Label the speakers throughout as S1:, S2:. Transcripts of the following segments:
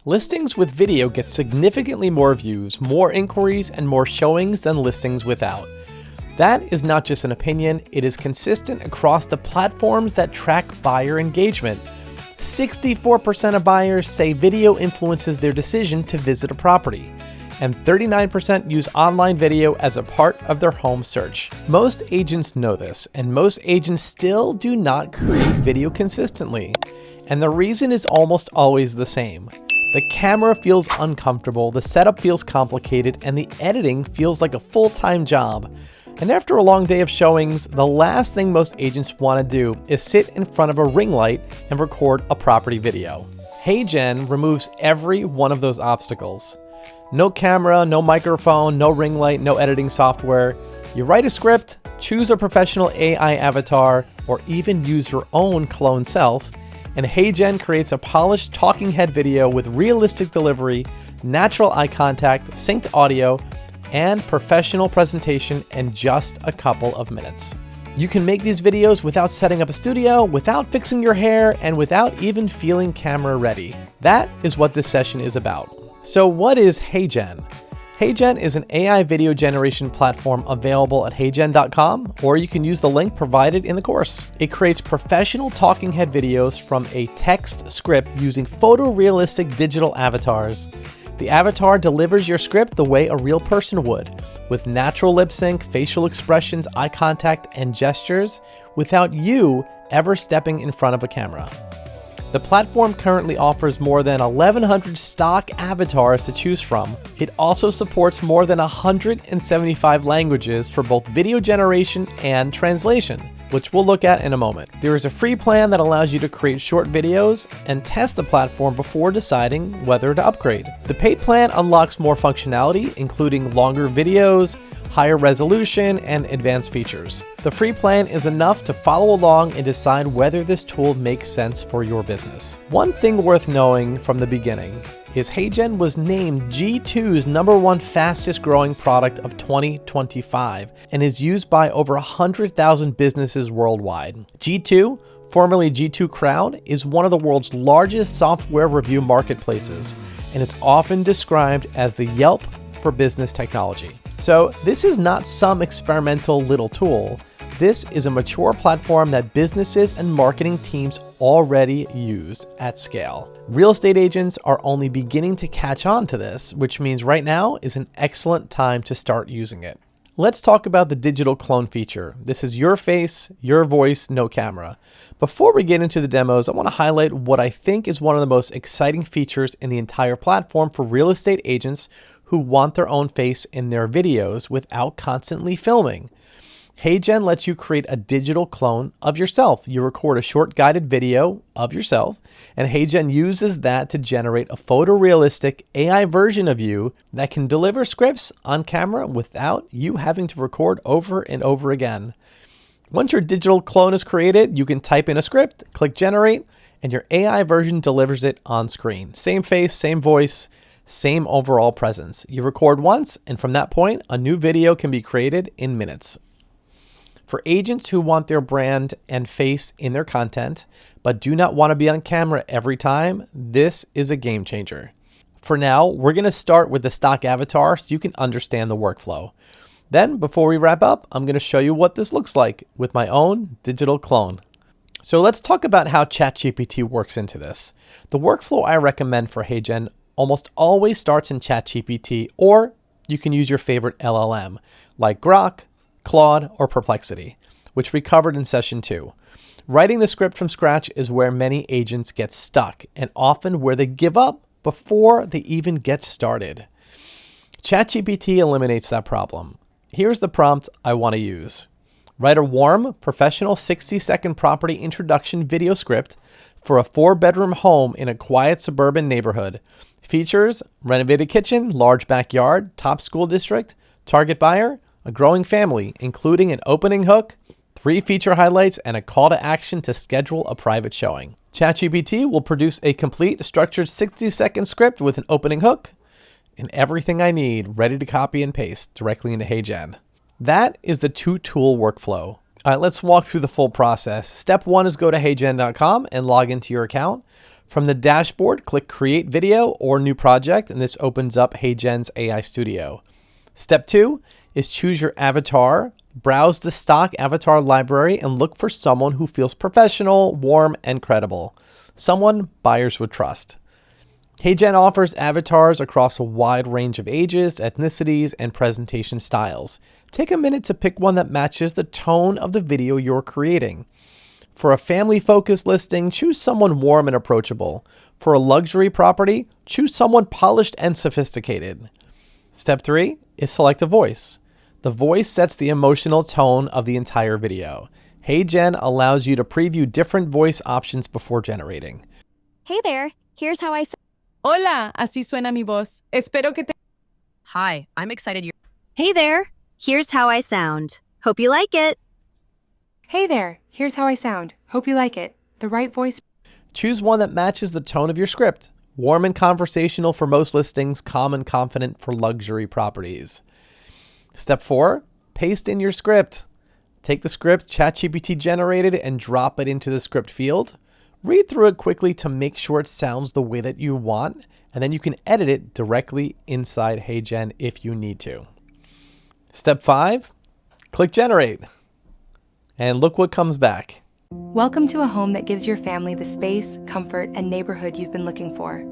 S1: Listings with video get significantly more views, more inquiries, and more showings than listings without. That is not just an opinion, it is consistent across the platforms that track buyer engagement. 64% of buyers say video influences their decision to visit a property, and 39% use online video as a part of their home search. Most agents know this, and most agents still do not create video consistently. And the reason is almost always the same. The camera feels uncomfortable, the setup feels complicated, and the editing feels like a full-time job. And after a long day of showings, the last thing most agents want to do is sit in front of a ring light and record a property video. HeyGen removes every one of those obstacles. No camera, no microphone, no ring light, no editing software. You write a script, choose a professional AI avatar, or even use your own clone self, and HeyGen creates a polished talking head video with realistic delivery, natural eye contact, synced audio, and professional presentation in just a couple of minutes. You can make these videos without setting up a studio, without fixing your hair, and without even feeling camera ready. That is what this session is about. So what is HeyGen? HeyGen is an AI video generation platform available at heygen.com, or you can use the link provided in the course. It creates professional talking head videos from a text script using photorealistic digital avatars. The avatar delivers your script the way a real person would, with natural lip sync, facial expressions, eye contact, and gestures, without you ever stepping in front of a camera. The platform currently offers more than 1,100 stock avatars to choose from. It also supports more than 175 languages for both video generation and translation, which we'll look at in a moment. There is a free plan that allows you to create short videos and test the platform before deciding whether to upgrade. The paid plan unlocks more functionality, including longer videos, higher resolution, and advanced features. The free plan is enough to follow along and decide whether this tool makes sense for your business. One thing worth knowing from the beginning is HeyGen was named G2's #1 fastest growing product of 2025 and is used by over 100,000 businesses worldwide. G2, formerly G2 Crowd, is one of the world's largest software review marketplaces and is often described as the Yelp for business technology. So this is not some experimental little tool. This is a mature platform that businesses and marketing teams already use at scale. Real estate agents are only beginning to catch on to this, which means right now is an excellent time to start using it. Let's talk about the digital clone feature. This is your face, your voice, no camera. Before we get into the demos, I want to highlight what I think is one of the most exciting features in the entire platform for real estate agents who want their own face in their videos without constantly filming. HeyGen lets you create a digital clone of yourself. You record a short guided video of yourself, and HeyGen uses that to generate a photorealistic AI version of you that can deliver scripts on camera without you having to record over and over again. Once your digital clone is created, you can type in a script, click generate, and your AI version delivers it on screen. Same face, same voice, same overall presence. You record once, and from that point, a new video can be created in minutes. For agents who want their brand and face in their content, but do not want to be on camera every time, this is a game changer. For now, we're going to start with the stock avatar so you can understand the workflow. Then, before we wrap up, I'm going to show you what this looks like with my own digital clone. So let's talk about how ChatGPT works into this. The workflow I recommend for HeyGen almost always starts in ChatGPT, or you can use your favorite LLM like Grok, Claude, or Perplexity, which we covered in session 2. Writing the script from scratch is where many agents get stuck and often where they give up before they even get started. ChatGPT eliminates that problem. Here's the prompt I want to use. Write a warm, professional 60-second property introduction video script for a 4-bedroom home in a quiet suburban neighborhood. Features: renovated kitchen, large backyard, top school district, target buyer, a growing family, including an opening hook, 3 feature highlights, and a call to action to schedule a private showing. ChatGPT will produce a complete, structured 60-second script with an opening hook and everything I need ready to copy and paste directly into HeyGen. That is the 2-tool workflow. All right, let's walk through the full process. Step 1 is go to heygen.com and log into your account. From the dashboard, click Create Video or New Project, and this opens up HeyGen's AI Studio. Step 2 is choose your avatar, browse the stock avatar library, and look for someone who feels professional, warm, and credible. Someone buyers would trust. HeyGen offers avatars across a wide range of ages, ethnicities, and presentation styles. Take a minute to pick one that matches the tone of the video you're creating. For a family-focused listing, choose someone warm and approachable. For a luxury property, choose someone polished and sophisticated. Step 3 is select a voice. The voice sets the emotional tone of the entire video. HeyGen allows you to preview different voice options before generating.
S2: Hey there, here's how I
S3: Hola, así suena mi voz. Espero que te...
S4: Hi, I'm excited you're...
S5: Hey there, here's how I sound. Hope you like it.
S6: Hey there, here's how I sound. Hope you like it. The right voice.
S1: Choose one that matches the tone of your script. Warm and conversational for most listings, calm and confident for luxury properties. Step 4, paste in your script. Take the script ChatGPT generated and drop it into the script field. Read through it quickly to make sure it sounds the way that you want, and then you can edit it directly inside HeyGen if you need to. Step 5, click Generate. And look what comes back.
S6: Welcome to a home that gives your family the space, comfort, and neighborhood you've been looking for.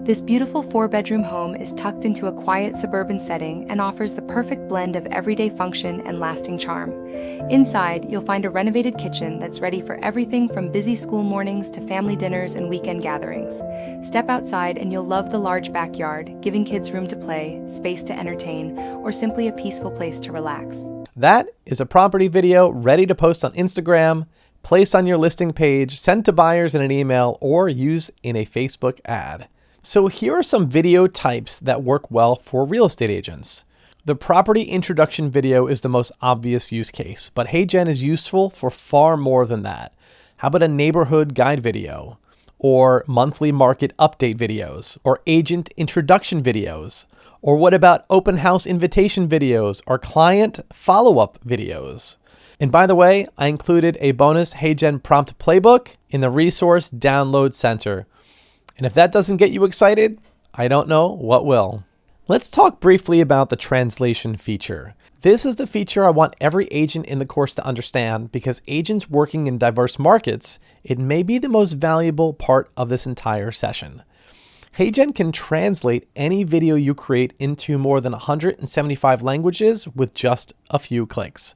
S6: This beautiful 4-bedroom home is tucked into a quiet suburban setting and offers the perfect blend of everyday function and lasting charm. Inside, you'll find a renovated kitchen that's ready for everything from busy school mornings to family dinners and weekend gatherings. Step outside and you'll love the large backyard, giving kids room to play, space to entertain, or simply a peaceful place to relax.
S1: That is a property video ready to post on Instagram, place on your listing page, send to buyers in an email, or use in a Facebook ad. So here are some video types that work well for real estate agents. The property introduction video is the most obvious use case, but HeyGen is useful for far more than that. How about a neighborhood guide video, or monthly market update videos, or agent introduction videos? Or what about open house invitation videos or client follow-up videos? And by the way, I included a bonus HeyGen prompt playbook in the resource download center. And if that doesn't get you excited, I don't know what will. Let's talk briefly about the translation feature. This is the feature I want every agent in the course to understand, because agents working in diverse markets, it may be the most valuable part of this entire session. HeyGen can translate any video you create into more than 175 languages with just a few clicks.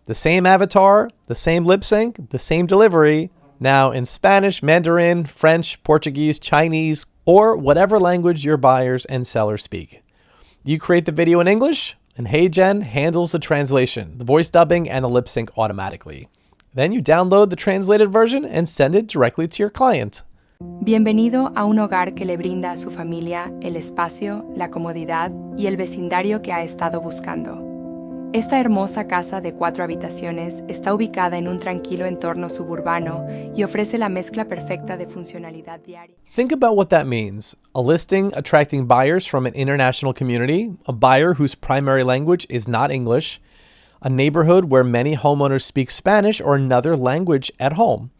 S1: The same avatar, the same lip sync, the same delivery, now in Spanish, Mandarin, French, Portuguese, Chinese, or whatever language your buyers and sellers speak. You create the video in English, and HeyGen handles the translation, the voice dubbing, and the lip sync automatically. Then you download the translated version and send it directly to your client.
S6: Bienvenido a un hogar que le brinda a su familia el espacio, la comodidad y el vecindario que ha estado buscando. Esta hermosa casa de 4 habitaciones está ubicada en un tranquilo entorno suburbano y ofrece la mezcla perfecta de funcionalidad diaria.
S1: Think about what that means. A listing attracting buyers from an international community, a buyer whose primary language is not English, a neighborhood where many homeowners speak Spanish or another language at home.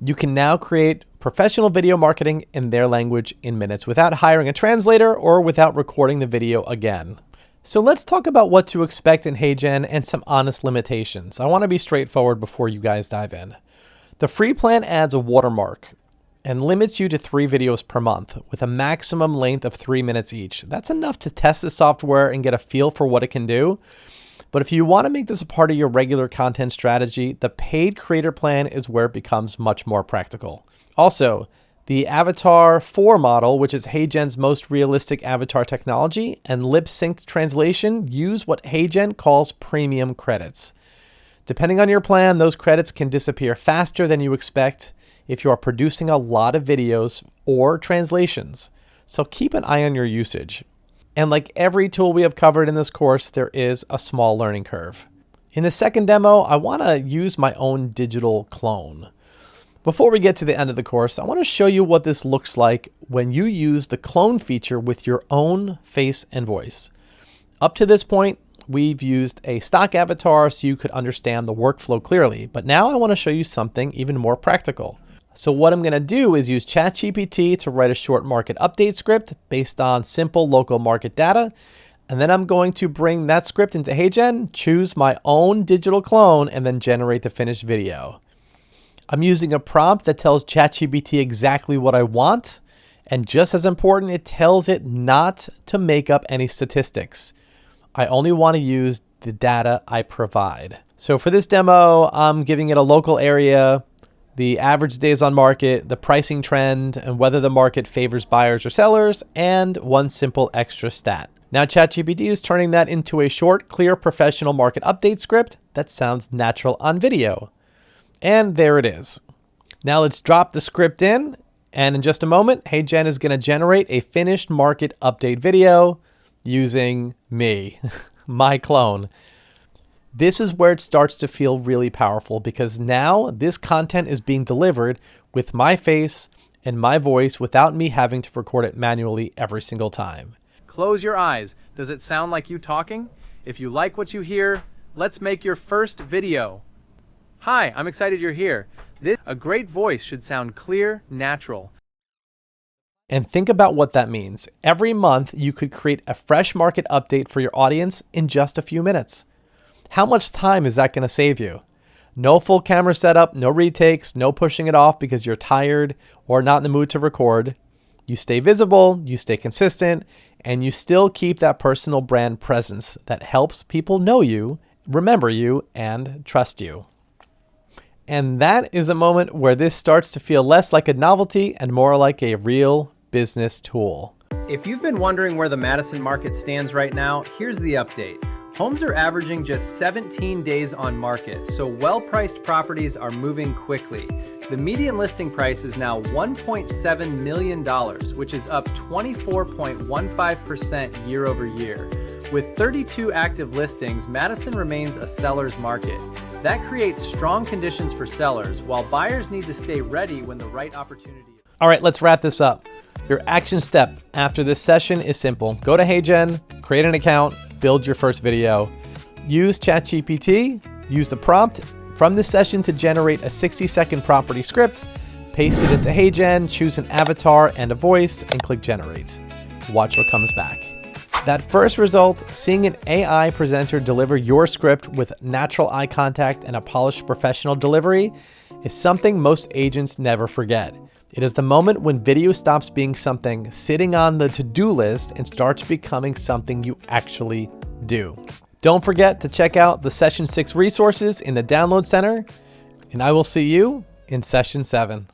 S1: You can now create professional video marketing in their language in minutes without hiring a translator or without recording the video again. So let's talk about what to expect in HeyGen and some honest limitations. I want to be straightforward before you guys dive in. The free plan adds a watermark and limits you to 3 videos per month with a maximum length of 3 minutes each. That's enough to test the software and get a feel for what it can do. But if you want to make this a part of your regular content strategy, the paid creator plan is where it becomes much more practical. Also, the Avatar 4 model, which is HeyGen's most realistic avatar technology, and lip-synced translation use what HeyGen calls premium credits. Depending on your plan, those credits can disappear faster than you expect if you are producing a lot of videos or translations. So keep an eye on your usage. And like every tool we have covered in this course, there is a small learning curve. In the second demo, I want to use my own digital clone. Before we get to the end of the course, I want to show you what this looks like when you use the clone feature with your own face and voice. Up to this point, we've used a stock avatar so you could understand the workflow clearly, but now I want to show you something even more practical. So what I'm going to do is use ChatGPT to write a short market update script based on simple local market data. And then I'm going to bring that script into HeyGen, choose my own digital clone, and then generate the finished video. I'm using a prompt that tells ChatGPT exactly what I want. And just as important, it tells it not to make up any statistics. I only want to use the data I provide. So for this demo, I'm giving it a local area, the average days on market, the pricing trend, and whether the market favors buyers or sellers, and one simple extra stat. Now ChatGPT is turning that into a short, clear, professional market update script that sounds natural on video. And there it is. Now let's drop the script in, and in just a moment, HeyGen is going to generate a finished market update video using me, my clone. This is where it starts to feel really powerful because now this content is being delivered with my face and my voice without me having to record it manually every single time. Close your eyes. Does it sound like you talking? If you like what you hear, let's make your first video. Hi, I'm excited you're here. A great voice should sound clear, natural. And think about what that means. Every month, you could create a fresh market update for your audience in just a few minutes. How much time is that going to save you? No full camera setup, no retakes, no pushing it off because you're tired or not in the mood to record. You stay visible, you stay consistent, and you still keep that personal brand presence that helps people know you, remember you, and trust you. And that is a moment where this starts to feel less like a novelty and more like a real business tool. If you've been wondering where the Madison market stands right now, here's the update. Homes are averaging just 17 days on market, so well-priced properties are moving quickly. The median listing price is now $1.7 million, which is up 24.15% year over year. With 32 active listings, Madison remains a seller's market. That creates strong conditions for sellers, while buyers need to stay ready when the right opportunity. All right, let's wrap this up. Your action step after this session is simple. Go to HeyGen, create an account, build your first video. Use ChatGPT, use the prompt from this session to generate a 60-second property script, paste it into HeyGen, choose an avatar and a voice, and click generate. Watch what comes back. That first result, seeing an AI presenter deliver your script with natural eye contact and a polished professional delivery, is something most agents never forget. It is the moment when video stops being something sitting on the to-do list and starts becoming something you actually do. Don't forget to check out the Session 6 resources in the Download Center, and I will see you in Session 7.